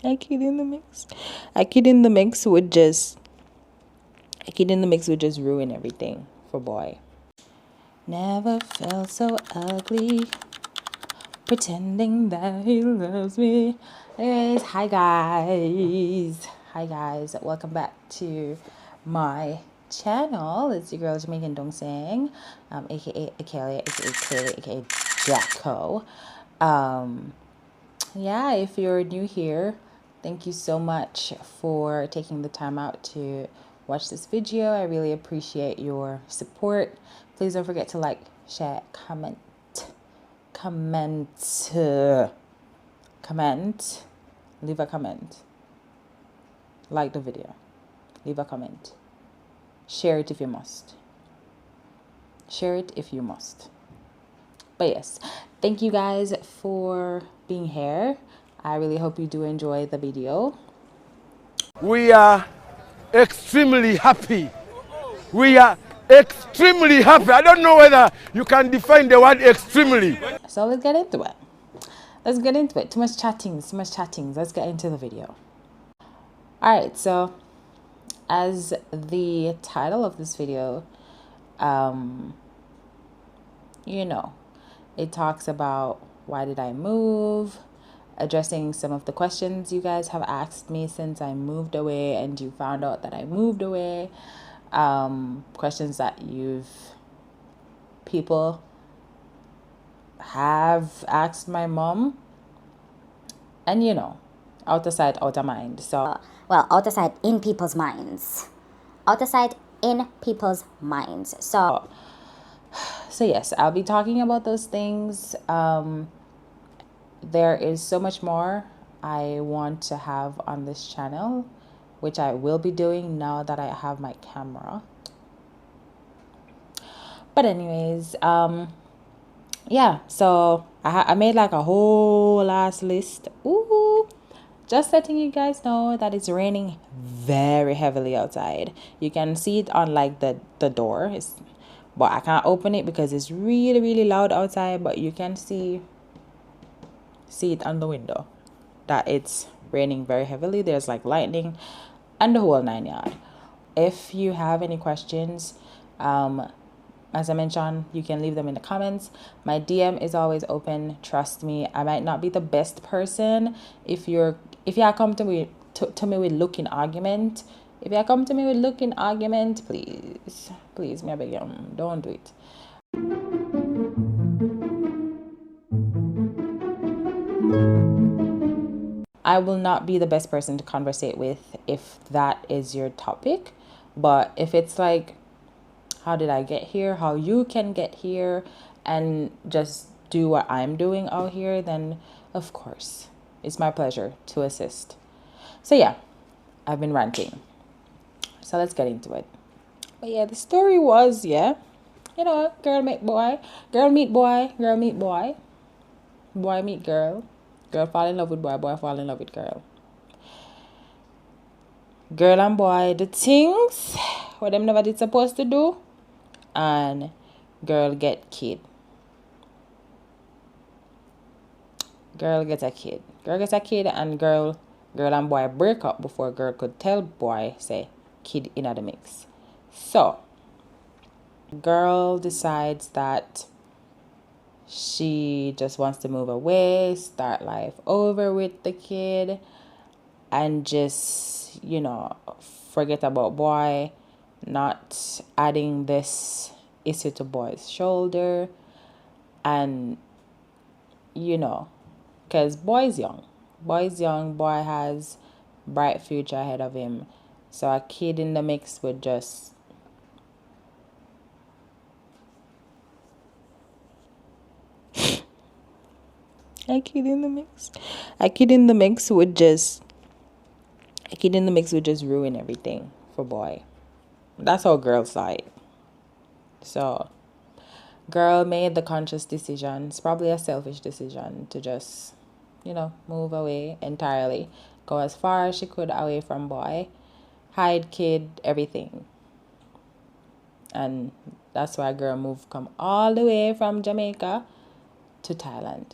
A kid in the mix. A kid in the mix would just ruin everything for boy. Never felt so ugly, pretending that he loves me. Anyways, hi guys, welcome back to my channel. It's your girl Jamaican Dongsang, aka Akele, aka Kaylee, aka Jacko. Yeah, if you're new here, thank you so much for taking the time out to watch this video. I really appreciate your support. Please don't forget to like, share, comment, leave a comment, like the video, leave a comment, share it if you must. But yes, thank you guys for being here. I really hope you do enjoy the video. We are extremely happy. We are extremely happy. I don't know whether you can define the word extremely. So let's get into it. Too much chattings. Let's get into the video. All right, so as the title of this video, it talks about why did I move, addressing some of the questions you guys have asked me since I moved away and you found out that I moved away, questions that people have asked my mom, and out of sight, out of mind. So well, out of sight, in people's minds. Out of sight, in people's minds. So yes, I'll be talking about those things. There is so much more I want to have on this channel, which I will be doing now that I have my camera. But anyways, yeah, so I made like a whole ass list. Ooh, just letting you guys know that it's raining very heavily outside. You can see it on like the door, but I can't open it because it's really, really loud outside. But you can see it on the window that it's raining very heavily. There's like lightning and the whole 9 yards. If you have any questions, as I mentioned, you can leave them in the comments. My DM is always open. Trust me, I might not be the best person. If you come to me with looking argument, please, me I beg you, don't do it. I will not be the best person to conversate with if that is your topic. But if it's like, how did I get here, how you can get here, and just do what I'm doing out here, then of course, it's my pleasure to assist. So yeah, I've been ranting. So let's get into it. But yeah, the story was, girl meet boy, girl meet boy, girl meet boy, boy meet girl, girl fall in love with boy, boy fall in love with girl. Girl and boy do things what them never did supposed to do, and girl get kid. Girl gets a kid, and girl and boy break up before girl could tell boy, say, kid in the mix. So girl decides that she just wants to move away, start life over with the kid, and just forget about boy, not adding this issue to boy's shoulder. And because boy's young, boy has bright future ahead of him. So a kid in the mix would just a kid in the mix would just ruin everything for boy. That's how girls saw it. So girl made the conscious decision. It's probably a selfish decision to just move away entirely, go as far as she could away from boy, hide kid, everything. And that's why girl moved come all the way from Jamaica to Thailand.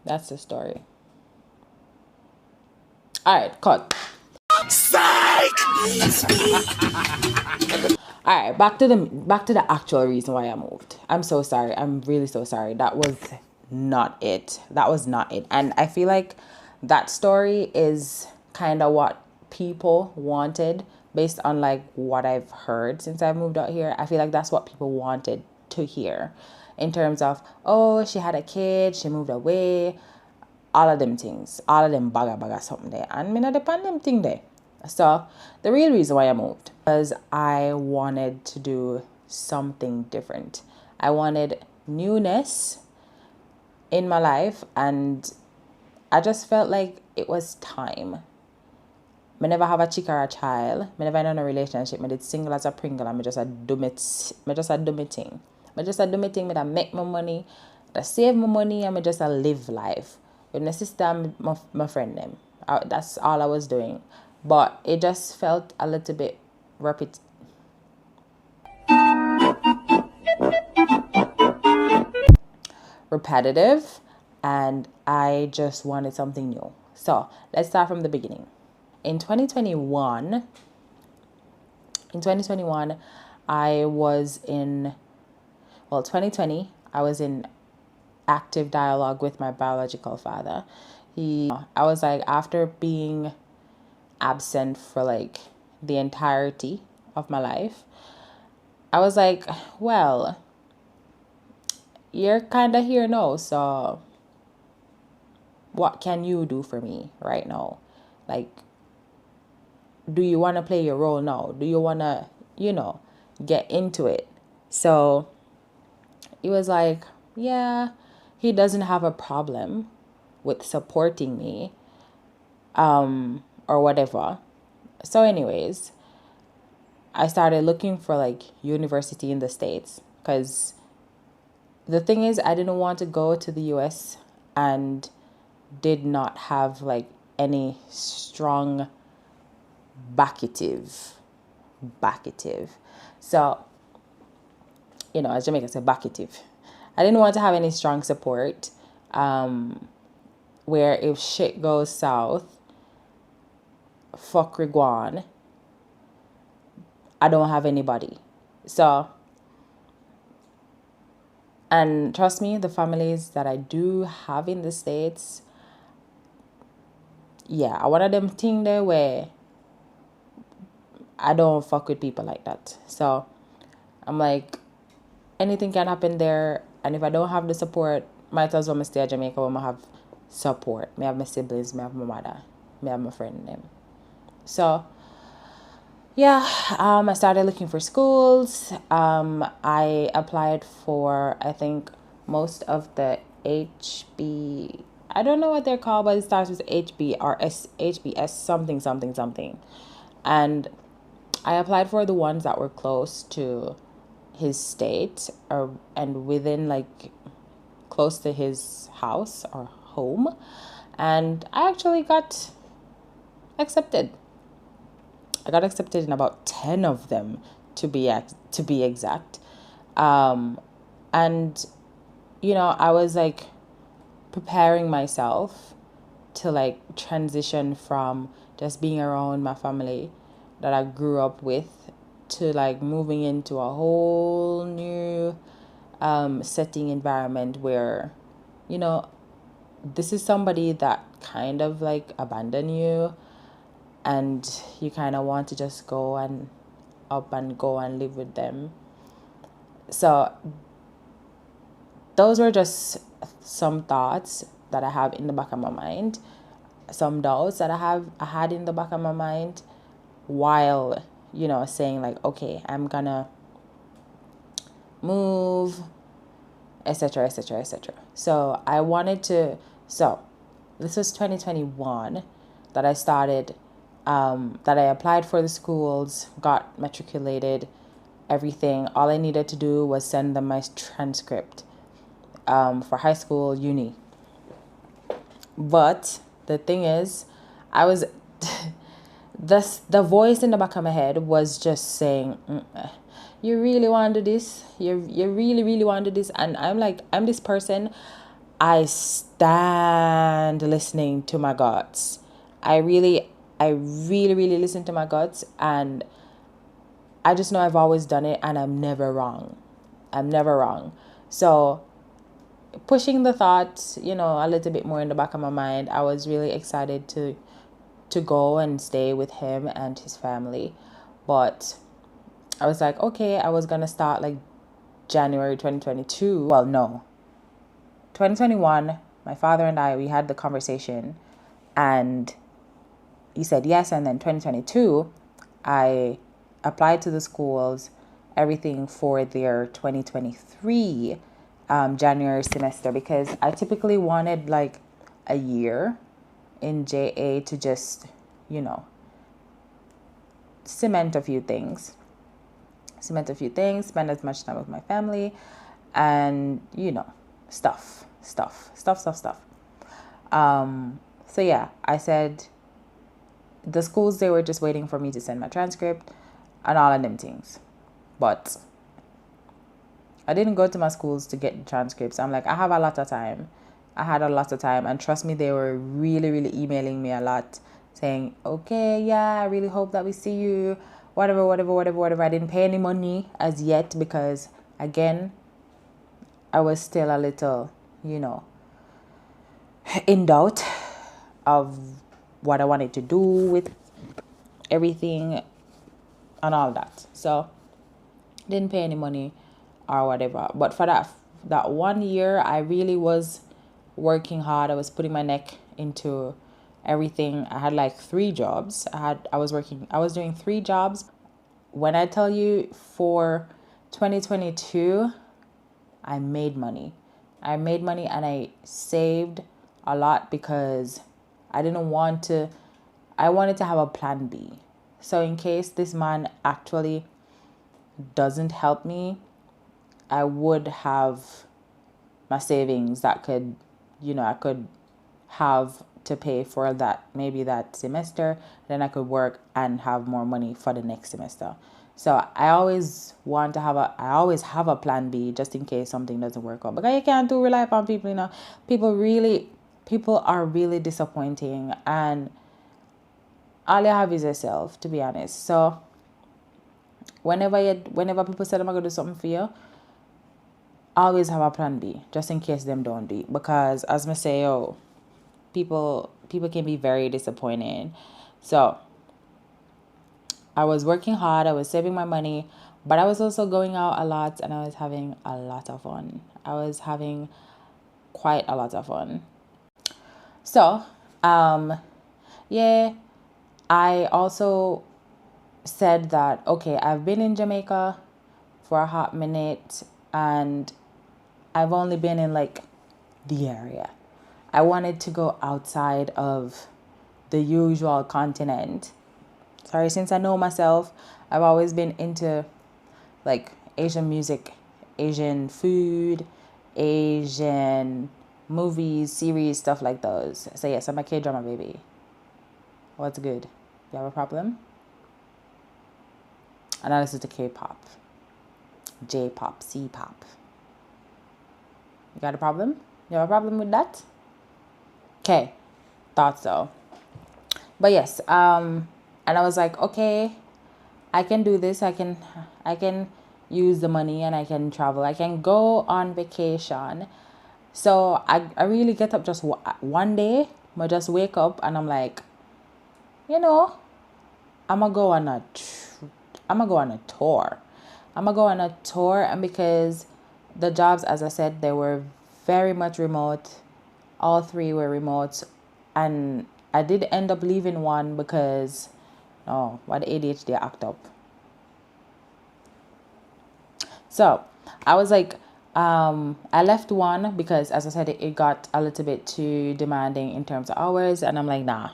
That's the story. All right, cut. All right, back to the actual reason why I moved. I'm so sorry. I'm really so sorry. That was not it. That was not it. And I feel like that story is kind of what people wanted based on like what I've heard since I've moved out here. I feel like that's what people wanted to hear in terms of, oh, she had a kid, she moved away, all of them things, all of them baga something there. And me not depend them thing there. So the real reason why I moved was I wanted to do something different. I wanted newness in my life, and I just felt like it was time. I never have a chick or a child. I never in a relationship. I did single as a Pringle, and I just a do me thing. I just a do me thing. I make my money, I save my money, and I just a live life. With my sister and my friend them. That's all I was doing. But it just felt a little bit repetitive, and I just wanted something new. So let's start from the beginning. In 2021, I was in, 2020, I was in active dialogue with my biological father. I was like, after being absent for like the entirety of my life, I was like, well, you're kind of here now, so what can you do for me right now? Like, do you want to play your role now? Do you want to, get into it? So it was like, yeah, he doesn't have a problem with supporting me, or whatever. So anyways, I started looking for like university in the States, because the thing is, I didn't want to go to the US and did not have like any strong backative. So, as Jamaica say, backative. I didn't want to have any strong support, where if shit goes south, fuck Riguan, I don't have anybody. So, and trust me, the families that I do have in the States, yeah, I one of them thing there where I don't fuck with people like that. So I'm like, anything can happen there, and if I don't have the support, might as well stay at Jamaica where I have support. Me have my siblings, me have my mother, me have my friend them. So yeah, I started looking for schools. I applied for, I think, most of the HB. I don't know what they're called, but it starts with HB or HBS something. And I applied for the ones that were close to his state, and within like close to his house or home, and I actually got accepted. I got accepted in about 10 of them, to be exact. And I was like preparing myself to like transition from just being around my family that I grew up with to like moving into a whole new setting, environment where this is somebody that kind of like abandoned you, and you kind of want to just go and up and go and live with them. So those were just some thoughts that I have in the back of my mind, some doubts that I had in the back of my mind, while saying like, okay, I'm gonna move, etc., etc., etc. So this was 2021 that I started, that I applied for the schools, got matriculated, everything. All I needed to do was send them my transcript, for high school, uni. But the thing is, I was the voice in the back of my head was just saying, you really want to do this? You really want to do this? And I'm like, I'm this person. I stand listening to my guts. I really listen to my guts, and I just know I've always done it, and I'm never wrong. I'm never wrong. So pushing the thought, a little bit more in the back of my mind, I was really excited to go and stay with him and his family. But I was like, okay, I was gonna start like January 2022. Well, no, 2021. My father and I, we had the conversation, and he said yes. And then 2022, I applied to the schools, everything for their 2023 January semester, because I typically wanted like a year in JA to just, cement a few things, spend as much time with my family, and, stuff. So yeah, I said the schools, they were just waiting for me to send my transcript and all of them things. But I didn't go to my schools to get the transcripts. I'm like, I have a lot of time. I had a lot of time, and trust me, they were really, really emailing me a lot, saying, okay, yeah, I really hope that we see you, whatever. I didn't pay any money as yet because, again, I was still a little, in doubt of what I wanted to do with everything and all that. So didn't pay any money or whatever. But for that 1 year, I really was working hard. I was putting my neck into everything. I had like 3 jobs. I was doing 3 jobs. When I tell you, for 2022, I made money. And I saved a lot because I wanted to have a plan B. So in case this man actually doesn't help me, I would have my savings that could, I could have to pay for that, maybe that semester. Then I could work and have more money for the next semester. So I always have a plan B just in case something doesn't work out. Because you can't rely upon people, People are really disappointing, and all you have is yourself, to be honest. So whenever people say I'm gonna do something for you, always have a plan B just in case them don't do it. Because as I say, people can be very disappointing. So I was working hard, I was saving my money, but I was also going out a lot, and I was having a lot of fun. I was having quite a lot of fun. So, yeah, I also said that, okay, I've been in Jamaica for a hot minute, and I've only been in like the area. I wanted to go outside of the usual continent. Sorry, since I know myself, I've always been into like Asian music, Asian food, Asian movies, series, stuff like those. So yes, I'm a K-drama baby. What's good? You have a problem? And I listen to K-pop, J-pop, C-pop. You got a problem? You have a problem with that? Okay, thought so. But yes, and I was like, okay, I can do this. I can use the money, and I can travel. I can go on vacation. So I really get up just one day. I just wake up and I'm like, I'm gonna go on a tour. And because the jobs, as I said, they were very much remote. All 3 were remote, and I did end up leaving one because, why the ADHD act up. So I was like, I left one because, as I said, it got a little bit too demanding in terms of hours, and I'm like, nah.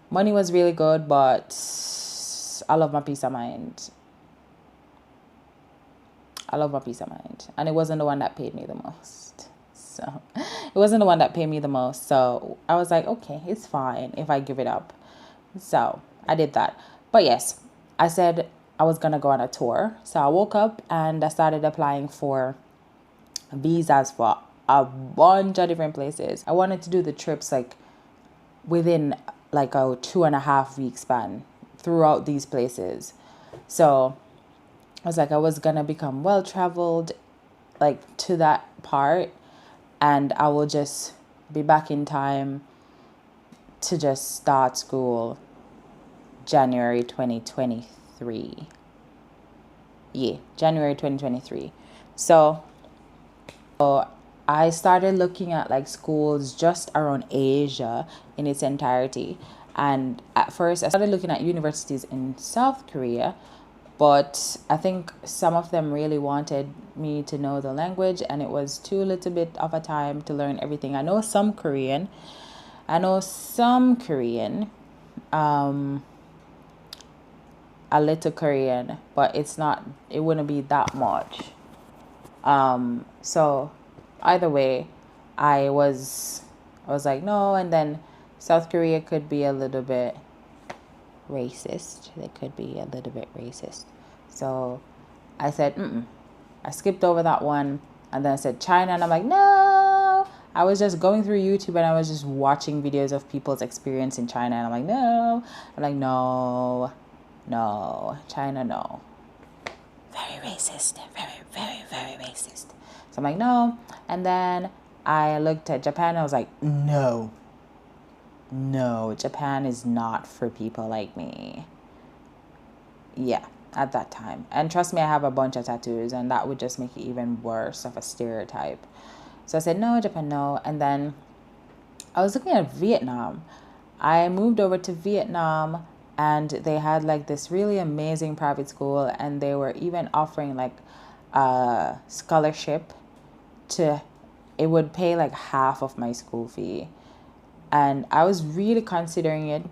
Money was really good, but I love my peace of mind. And it wasn't the one that paid me the most. So I was like, okay, it's fine if I give it up. So I did that. But yes, I said I was going to go on a tour. So I woke up and I started applying for visas for a bunch of different places. I wanted to do the trips like within like a 2.5 week span throughout these places. So I was like, I was gonna become well traveled, like to that part, and I will just be back in time to just start school January 2023. Yeah, January 2023. So I started looking at like schools just around Asia in its entirety. And at first, I started looking at universities in South Korea, but I think some of them really wanted me to know the language, and it was too little bit of a time to learn everything. I know some Korean, um, a little Korean, but it wouldn't be that much. So either way, I was I was like no, and then South Korea could be a little bit racist. They could be a little bit racist. So I said, I skipped over that one, and then I said China, and I'm like, no. I was just going through YouTube and I was just watching videos of people's experience in China, and I'm like, no. I'm like, no, no, China, no. Very racist, very, very, very racist. So I'm like, no. And then I looked at Japan and I was like, no, no, Japan is not for people like me. Yeah, at that time. And trust me, I have a bunch of tattoos, and that would just make it even worse of a stereotype. So I said, no, Japan, no. And then I was looking at Vietnam. I moved over to Vietnam, and they had like this really amazing private school, and they were even offering like a scholarship to, it would pay like half of my school fee. And I was really considering it.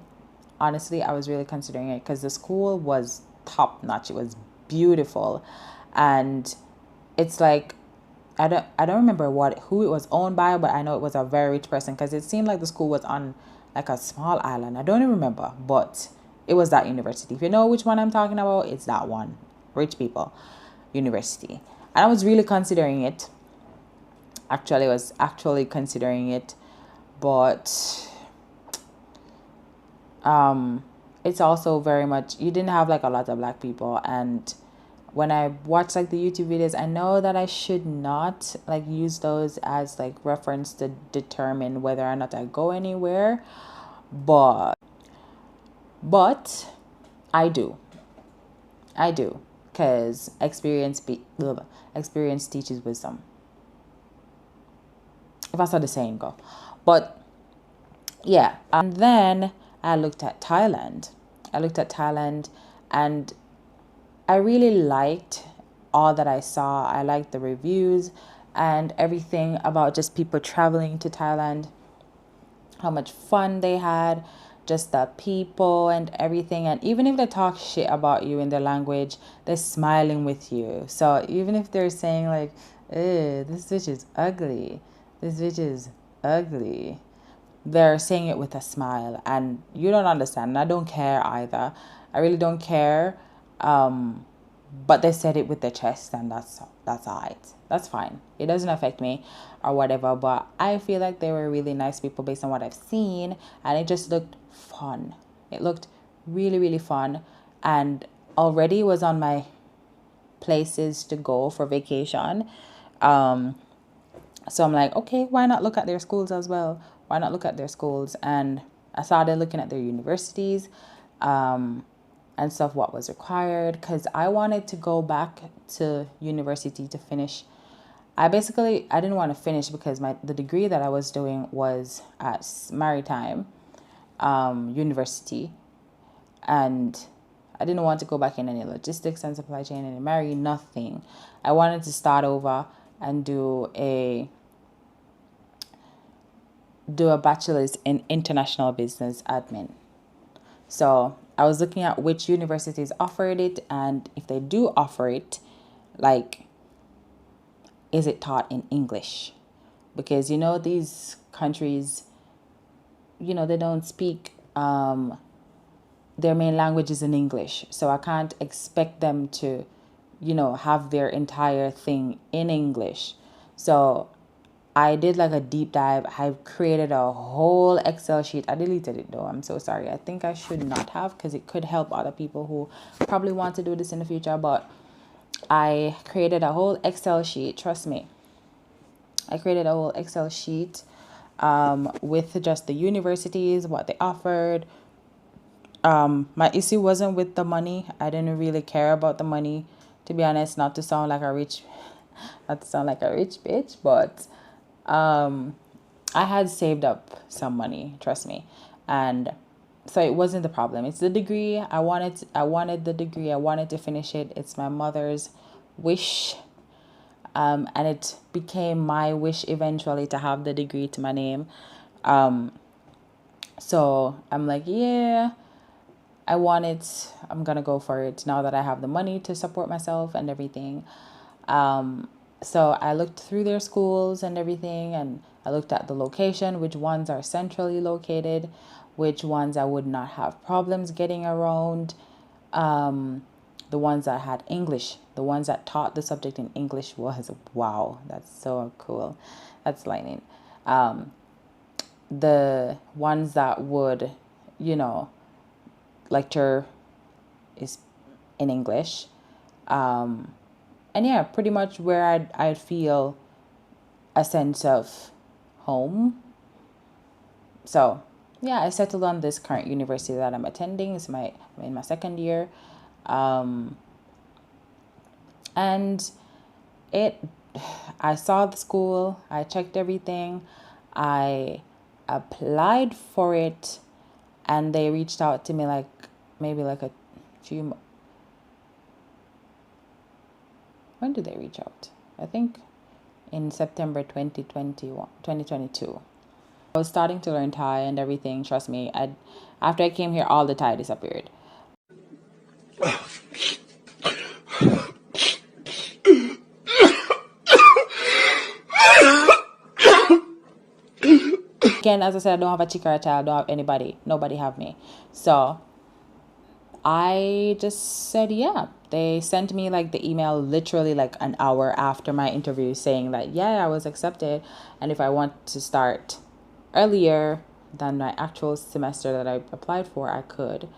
Honestly, I was really considering it because the school was top notch. It was beautiful. And it's like I don't remember who it was owned by, but I know it was a very rich person because it seemed like the school was on like a small island. I don't even remember, but it was that university. If you know which one I'm talking about, it's that one. Rich people university. And I was really considering it. Actually, I was actually considering it, but it's also very much, you didn't have like a lot of black people. And when I watch like the YouTube videos, I know that I should not like use those as like reference to determine whether or not I go anywhere, but I do, because experience teaches wisdom, if that's how the saying go. But yeah, and then I looked at Thailand. And I really liked all that I saw. I liked the reviews and everything about just people traveling to Thailand, how much fun they had, just the people and everything. And even if they talk shit about you in their language, they're smiling with you. So even if they're saying like, this bitch is ugly, they're saying it with a smile, and you don't understand, and I don't care either. I really don't care. But they said it with their chest, and that's all right. That's fine. It doesn't affect me or whatever, but I feel like they were really nice people based on what I've seen, and it just looked fun. It looked really, really fun, and already was on my places to go for vacation. So I'm like, okay, why not look at their schools as well? Why not look at their schools? And I started looking at their universities, and stuff, what was required, because I wanted to go back to university to finish. I didn't want to finish because the degree that I was doing was at Maritime University, and I didn't want to go back in any logistics and supply chain and nothing. I wanted to start over and do a bachelor's in international business admin. So I was looking at which universities offered it, and if they do offer it, like, is it taught in English? Because these countries, they don't speak their main language is in English. So I can't expect them to, have their entire thing in English. So I did like a deep dive. I created a whole Excel sheet. I deleted it though. I'm so sorry. I think I should not have, because it could help other people who probably want to do this in the future. But I created a whole Excel sheet. Trust me. I created a whole Excel sheet with just the universities, what they offered. My issue wasn't with the money. I didn't really care about the money, to be honest, not to sound like a rich bitch, but I had saved up some money, trust me. And so it wasn't the problem. It's the degree. I wanted the degree. I wanted to finish it. It's my mother's wish. And it became my wish eventually to have the degree to my name. So I'm like, yeah, I want it. I'm going to go for it now that I have the money to support myself and everything. So I looked through their schools and everything, and I looked at the location, which ones are centrally located, which ones I would not have problems getting around. The ones that had English, the ones that taught the subject in English was, wow, that's so cool. That's lightning. The ones that would, lecture is in English. And yeah, pretty much where I'd feel a sense of home. So yeah, I settled on this current university that I'm attending. I'm in my second year. And I saw the school, I checked everything, I applied for it, and they reached out to me like maybe like a few. When did they reach out? I think in September 2022. I was starting to learn Thai and everything. Trust me, after I came here, all the Thai disappeared. Again, as I said, I don't have a chick or a child. I don't have anybody. Nobody have me. So I just said, yeah. They sent me like the email literally like an hour after my interview saying that, yeah, I was accepted. And if I want to start earlier than my actual semester that I applied for, I could.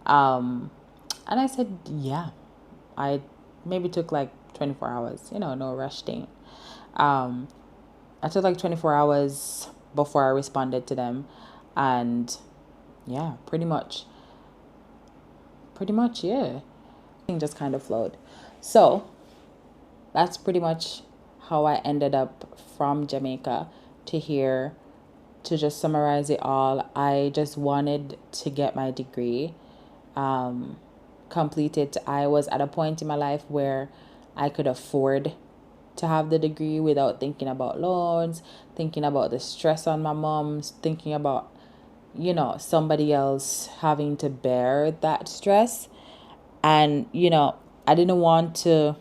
And I said, yeah. I maybe took like 24 hours, no rush thing. I took like 24 hours before I responded to them. And yeah, pretty much, yeah. Just kind of flowed. So that's pretty much how I ended up from Jamaica to here. To just summarize it all, I just wanted to get my degree completed. I was at a point in my life where I could afford to have the degree without thinking about loans, thinking about the stress on my mom's, thinking about somebody else having to bear that stress. And I didn't want to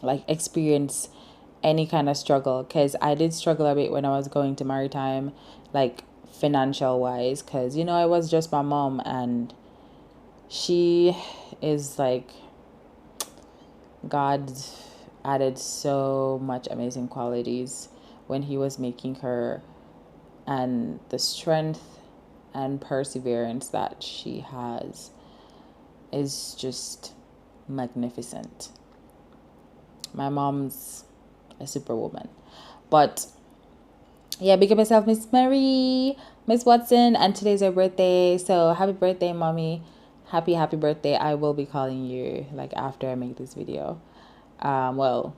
like experience any kind of struggle, because I did struggle a bit when I was going to maritime, like financial wise, because I was just my mom, and she is like, God added so much amazing qualities when he was making her, and the strength and perseverance that she has is just magnificent. My mom's a superwoman. But yeah, big up myself, Miss Mary, Miss Watson, and today's her birthday. So happy birthday, mommy. Happy birthday. I will be calling you like after I make this video. Well,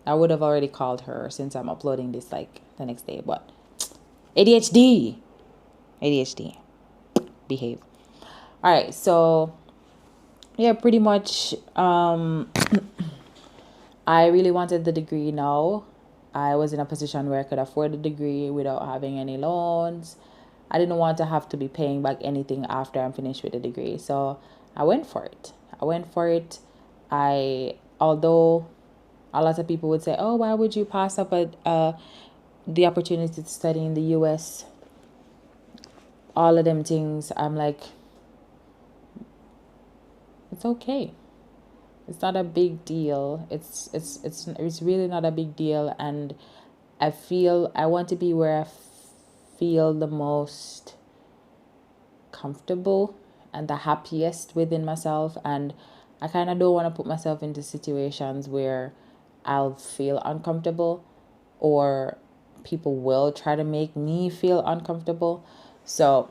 I would have already called her since I'm uploading this like the next day, but ADHD, behave. All right, so yeah, pretty much I really wanted the degree now. I was in a position where I could afford the degree without having any loans. I didn't want to have to be paying back anything after I'm finished with the degree. So I went for it. Although a lot of people would say, oh, why would you pass up the opportunity to study in the US? All of them things. I'm like, it's okay. It's not a big deal. It's really not a big deal, and I want to be where I feel the most comfortable and the happiest within myself, and I kind of don't want to put myself into situations where I'll feel uncomfortable or people will try to make me feel uncomfortable. So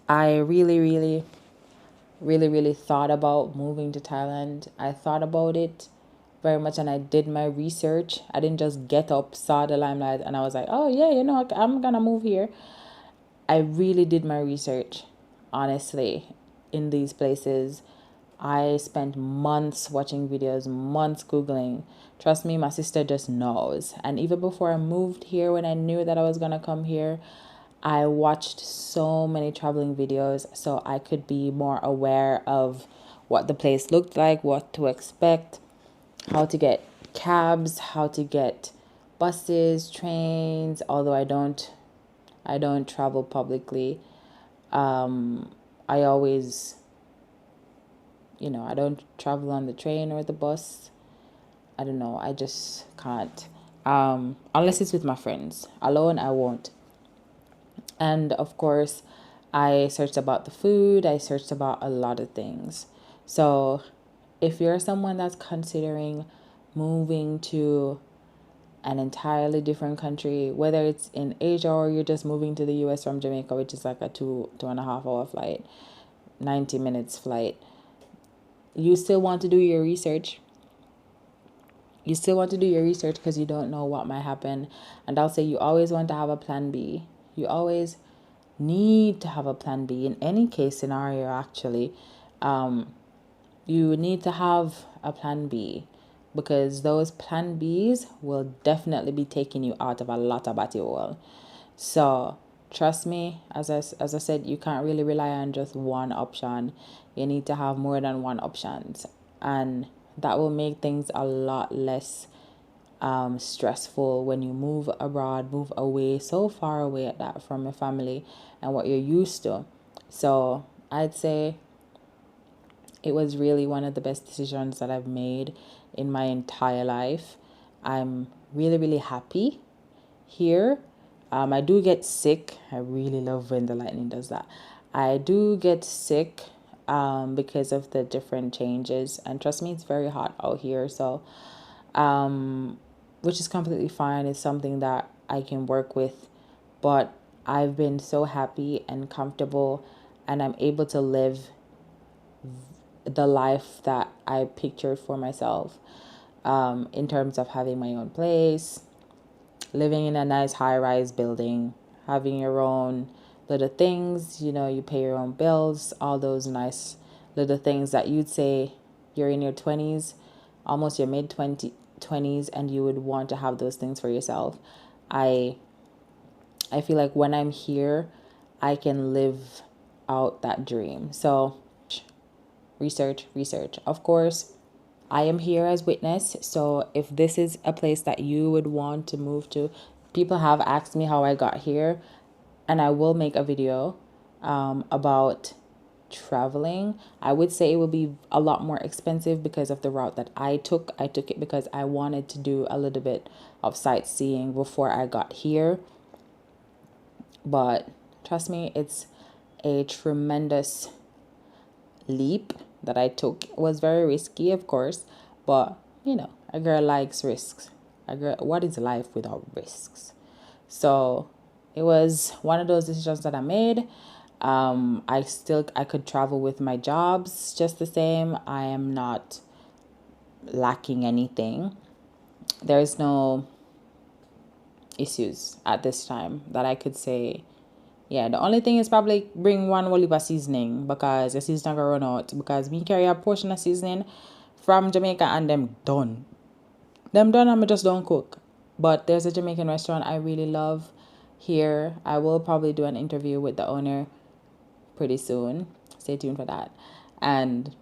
I really thought about moving to Thailand. I thought about it very much, and I did my research. I didn't just get up, saw the limelight, and I was like, oh yeah, I'm gonna move here. I really did my research, honestly, in these places. I spent months watching videos, months Googling. Trust me, my sister just knows. And even before I moved here, when I knew that I was going to come here, I watched so many traveling videos so I could be more aware of what the place looked like, what to expect, how to get cabs, how to get buses, trains, although I don't travel publicly. I always, I don't travel on the train or the bus. I don't know. I just can't. Unless it's with my friends. Alone, I won't. And of course, I searched about the food. I searched about a lot of things. So if you're someone that's considering moving to an entirely different country, whether it's in Asia or you're just moving to the US from Jamaica, which is like a 2.5 hour flight, 90 minutes flight, you still want to do your research. You still want to do your research because you don't know what might happen. And I'll say you always want to have a plan B. You always need to have a plan B in any case scenario, actually. You need to have a plan B because those plan Bs will definitely be taking you out of a lot of body oil. So trust me, as I said, you can't really rely on just one option. You need to have more than one options, and that will make things a lot less stressful when you move abroad, move away, so far away at that from your family and what you're used to. So I'd say it was really one of the best decisions that I've made in my entire life. I'm really happy here. I do get sick. I really love when the lightning does that. I do get sick because of the different changes. And trust me, it's very hot out here. So, which is completely fine. It's something that I can work with. But I've been so happy and comfortable, and I'm able to live the life that I pictured for myself, in terms of having my own place, living in a nice high-rise building, having your own little things, you pay your own bills, all those nice little things that you'd say you're in your 20s, almost your mid-20s, and you would want to have those things for yourself. I feel like when I'm here, I can live out that dream. So research. Of course, I am here as witness. So if this is a place that you would want to move to, people have asked me how I got here, and I will make a video about traveling. I would say it would be a lot more expensive because of the route that I took. I took it because I wanted to do a little bit of sightseeing before I got here. But trust me, it's a tremendous leap that I took. It was very risky, of course, but a girl likes risks. What is life without risks? So it was one of those decisions that I made. I could travel with my jobs just the same. I am not lacking anything. There's no issues at this time that I could say. Yeah, the only thing is probably bring one whole heap of seasoning because the seasoning gonna run out, because we carry a portion of seasoning from Jamaica and them done. Them done and I just don't cook. But there's a Jamaican restaurant I really love here. I will probably do an interview with the owner pretty soon. Stay tuned for that. And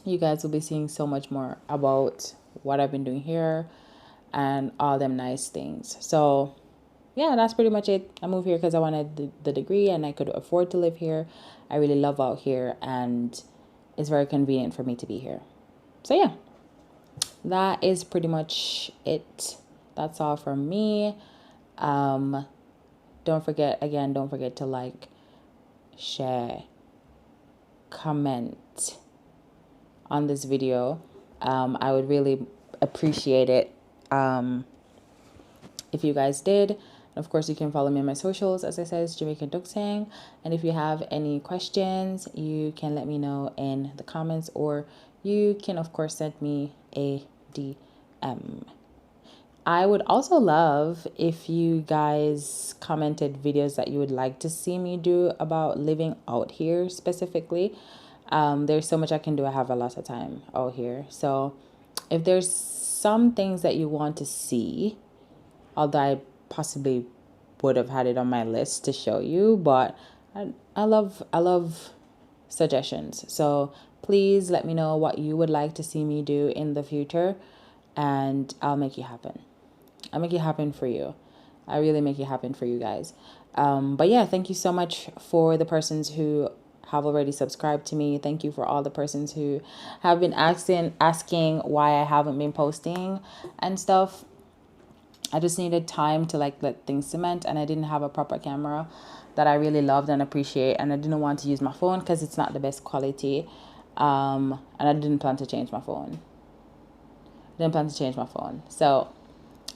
you guys will be seeing so much more about what I've been doing here and all them nice things. So yeah, that's pretty much it. I moved here because I wanted the degree and I could afford to live here. I really love out here, and it's very convenient for me to be here. So yeah, that is pretty much it. That's all from me. Don't forget to like, share, comment on this video. I would really appreciate it if you guys did. And of course, you can follow me on my socials, as I said, it's Jamaican Duxang. And if you have any questions, you can let me know in the comments, or you can of course send me a DM. I would also love if you guys commented videos that you would like to see me do about living out here specifically. There's so much I can do. I have a lot of time out here. So if there's some things that you want to see, although I possibly would have had it on my list to show you, but I love suggestions. So please let me know what you would like to see me do in the future, and I'll make it happen. I'll make it happen for you. I really make it happen for you guys. But yeah, thank you so much for the persons who have already subscribed to me. Thank you for all the persons who have been asking why I haven't been posting and stuff. I just needed time to like let things cement, and I didn't have a proper camera that I really loved and appreciate, and I didn't want to use my phone because it's not the best quality. And I didn't plan to change my phone. So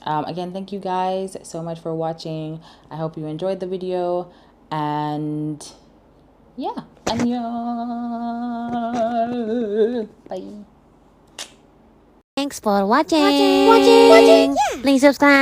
again, thank you guys so much for watching. I hope you enjoyed the video, and yeah, annyeong. Bye. Thanks for watching. Yeah. Please subscribe.